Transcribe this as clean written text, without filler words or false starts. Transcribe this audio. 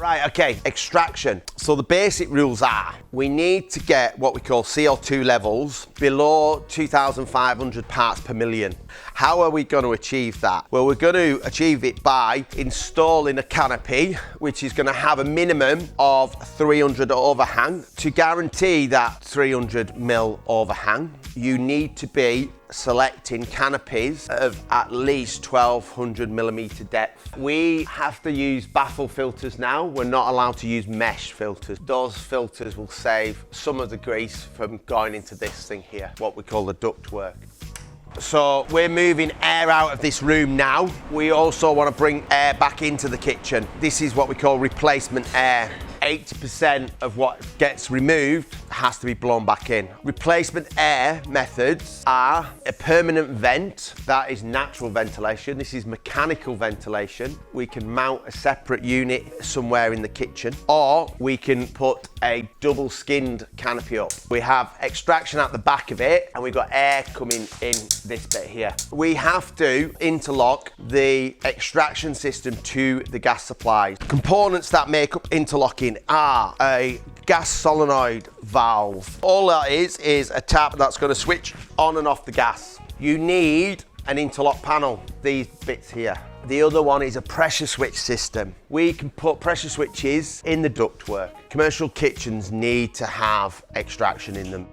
Right, okay, extraction. So the basic rules are, we need to get what we call CO2 levels below 2,500 parts per million. How are we going to achieve that? Well, we're going to achieve it by installing a canopy, which is going to have a minimum of 300 overhang. To guarantee that 300 mil overhang, you need to be selecting canopies of at least 1200 millimeter depth. We have to use baffle filters now. We're not allowed to use mesh filters. Those filters will save some of the grease from going into this thing here, what we call the ductwork. So we're moving air out of this room now. We also want to bring air back into the kitchen. This is what we call replacement air. 80% of what gets removed has to be blown back in. Replacement air methods are a permanent vent, that is natural ventilation. This is mechanical ventilation. We can mount a separate unit somewhere in the kitchen, or we can put a double skinned canopy up. We have extraction at the back of it, and we've got air coming in this bit here. We have to interlock the extraction system to the gas supplies. Components that make up interlocking are a gas solenoid valve. All that is a tap that's going to switch on and off the gas. You need an interlock panel, these bits here. The other one is a pressure switch system. We can put pressure switches in the ductwork. Commercial kitchens need to have extraction in them.